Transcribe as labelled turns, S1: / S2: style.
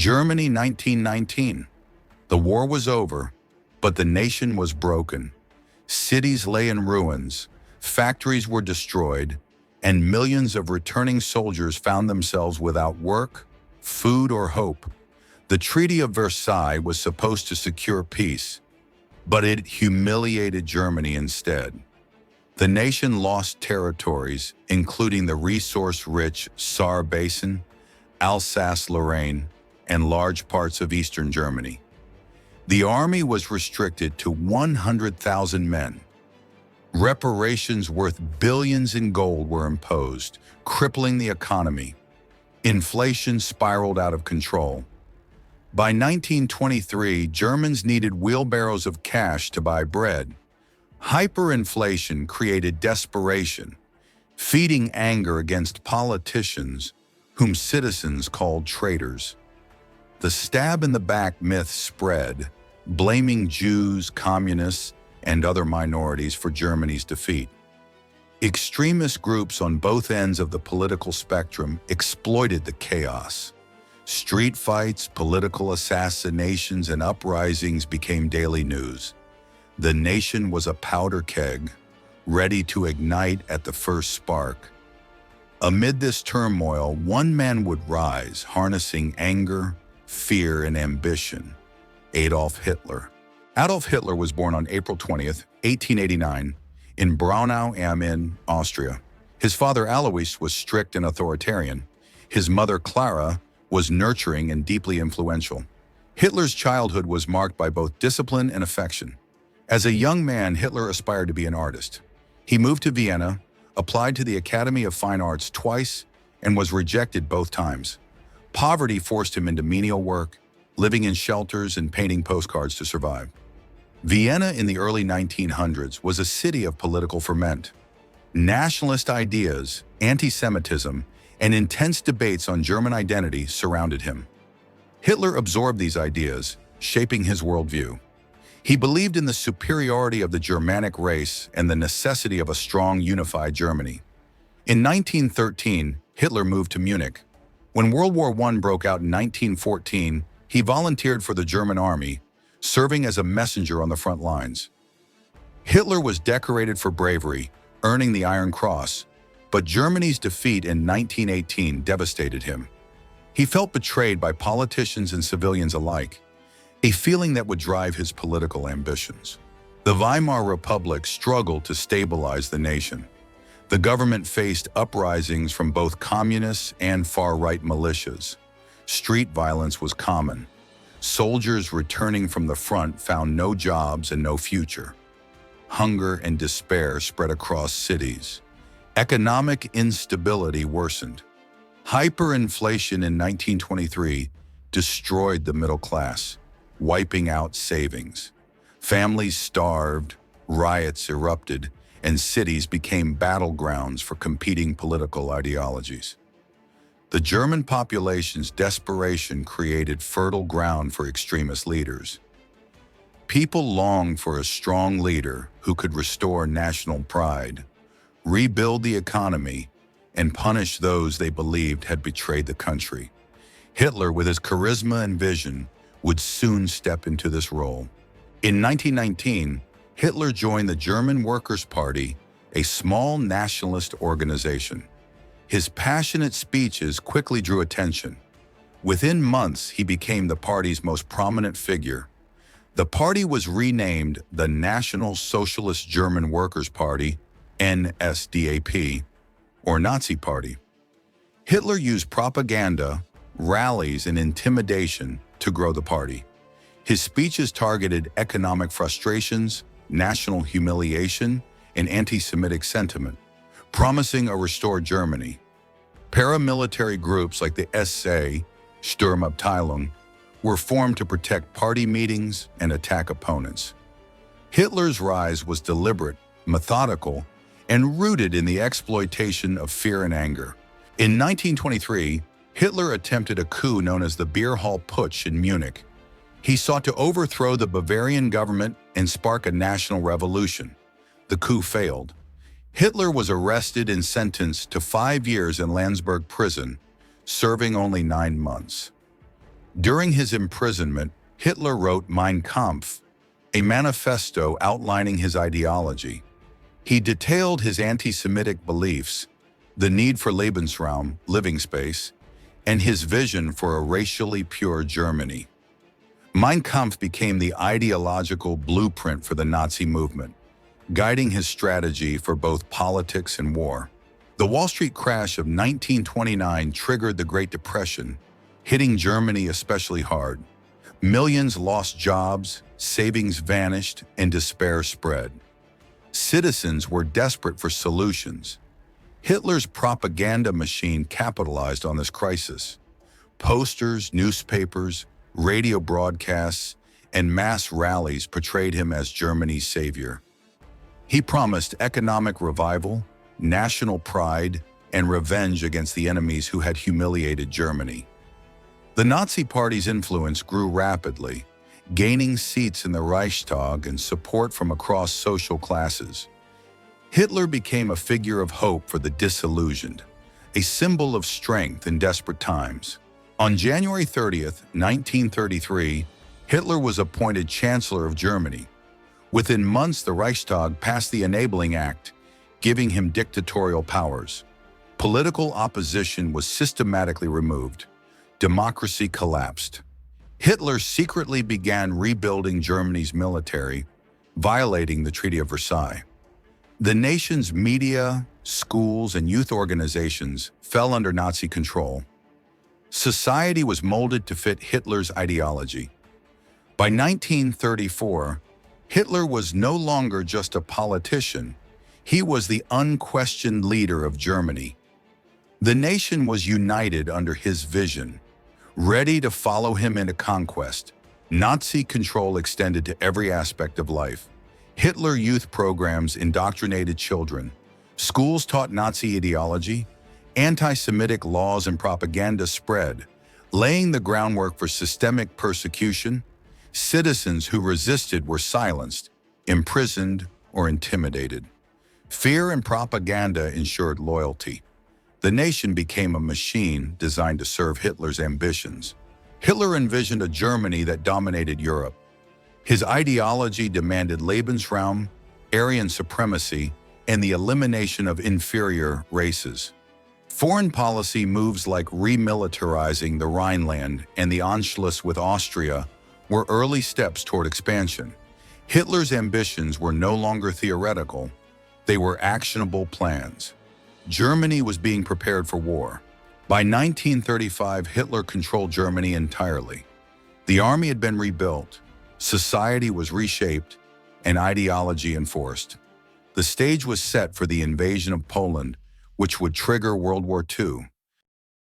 S1: Germany 1919. The war was over, but the nation was broken. Cities lay in ruins, factories were destroyed, and millions of returning soldiers found themselves without work, food, or hope. The Treaty of Versailles was supposed to secure peace, but it humiliated Germany instead. The nation lost territories, including the resource-rich Saar Basin, Alsace-Lorraine, and large parts of eastern Germany. The army was restricted to 100,000 men. Reparations worth billions in gold were imposed, crippling the economy. Inflation spiraled out of control. By 1923, Germans needed wheelbarrows of cash to buy bread. Hyperinflation created desperation, feeding anger against politicians whom citizens called traitors. The stab-in-the-back myth spread, blaming Jews, communists, and other minorities for Germany's defeat. Extremist groups on both ends of the political spectrum exploited the chaos. Street fights, political assassinations, and uprisings became daily news. The nation was a powder keg, ready to ignite at the first spark. Amid this turmoil, one man would rise, harnessing anger, fear, and ambition: Adolf Hitler. Adolf Hitler was born on April 20th, 1889, in Braunau am Inn, Austria. His father Alois was strict and authoritarian. His mother Clara was nurturing and deeply influential. Hitler's childhood was marked by both discipline and affection. As a young man, Hitler aspired to be an artist. He moved to Vienna, applied to the Academy of Fine Arts twice, and was rejected both times. Poverty forced him into menial work, living in shelters and painting postcards to survive. Vienna in the early 1900s was a city of political ferment. Nationalist ideas, anti-Semitism, and intense debates on German identity surrounded him. Hitler absorbed these ideas, shaping his worldview. He believed in the superiority of the Germanic race and the necessity of a strong, unified Germany. In 1913, Hitler moved to Munich. When World War I broke out in 1914, he volunteered for the German army, serving as a messenger on the front lines. Hitler was decorated for bravery, earning the Iron Cross, but Germany's defeat in 1918 devastated him. He felt betrayed by politicians and civilians alike, a feeling that would drive his political ambitions. The Weimar Republic struggled to stabilize the nation. The government faced uprisings from both communists and far-right militias. Street violence was common. Soldiers returning from the front found no jobs and no future. Hunger and despair spread across cities. Economic instability worsened. Hyperinflation in 1923 destroyed the middle class, wiping out savings. Families starved, riots erupted, and cities became battlegrounds for competing political ideologies. The German population's desperation created fertile ground for extremist leaders. People longed for a strong leader who could restore national pride, rebuild the economy, and punish those they believed had betrayed the country. Hitler, with his charisma and vision, would soon step into this role. In 1919, Hitler joined the German Workers' Party, a small nationalist organization. His passionate speeches quickly drew attention. Within months, he became the party's most prominent figure. The party was renamed the National Socialist German Workers' Party, NSDAP, or Nazi Party. Hitler used propaganda, rallies, and intimidation to grow the party. His speeches targeted economic frustrations, national humiliation, and anti-Semitic sentiment, promising a restored Germany. Paramilitary groups like the SA, Sturmabteilung, were formed to protect party meetings and attack opponents. Hitler's rise was deliberate, methodical, and rooted in the exploitation of fear and anger. In 1923, Hitler attempted a coup known as the Beer Hall Putsch in Munich. He sought to overthrow the Bavarian government and spark a national revolution. The coup failed. Hitler was arrested and sentenced to 5 years in Landsberg prison, serving only 9 months. During his imprisonment, Hitler wrote Mein Kampf, a manifesto outlining his ideology. He detailed his anti-Semitic beliefs, the need for Lebensraum, living space, and his vision for a racially pure Germany. Mein Kampf became the ideological blueprint for the Nazi movement, guiding his strategy for both politics and war. The Wall Street crash of 1929 triggered the Great Depression, hitting Germany especially hard. Millions lost jobs, savings vanished, and despair spread. Citizens were desperate for solutions. Hitler's propaganda machine capitalized on this crisis. Posters, newspapers, radio broadcasts, and mass rallies portrayed him as Germany's savior. He promised economic revival, national pride, and revenge against the enemies who had humiliated Germany. The Nazi Party's influence grew rapidly, gaining seats in the Reichstag and support from across social classes. Hitler became a figure of hope for the disillusioned, a symbol of strength in desperate times. On January 30th, 1933, Hitler was appointed Chancellor of Germany. Within months, the Reichstag passed the Enabling Act, giving him dictatorial powers. Political opposition was systematically removed. Democracy collapsed. Hitler secretly began rebuilding Germany's military, violating the Treaty of Versailles. The nation's media, schools, and youth organizations fell under Nazi control. Society was molded to fit Hitler's ideology. By 1934, Hitler was no longer just a politician. He was the unquestioned leader of Germany. The nation was united under his vision, ready to follow him into conquest. Nazi control extended to every aspect of life. Hitler youth programs indoctrinated children. Schools taught Nazi ideology. Anti-Semitic laws and propaganda spread, laying the groundwork for systemic persecution. Citizens who resisted were silenced, imprisoned, or intimidated. Fear and propaganda ensured loyalty. The nation became a machine designed to serve Hitler's ambitions. Hitler envisioned a Germany that dominated Europe. His ideology demanded Lebensraum, Aryan supremacy, and the elimination of inferior races. Foreign policy moves like remilitarizing the Rhineland and the Anschluss with Austria were early steps toward expansion. Hitler's ambitions were no longer theoretical, they were actionable plans. Germany was being prepared for war. By 1935, Hitler controlled Germany entirely. The army had been rebuilt, society was reshaped, and ideology enforced. The stage was set for the invasion of Poland, which would trigger World War II.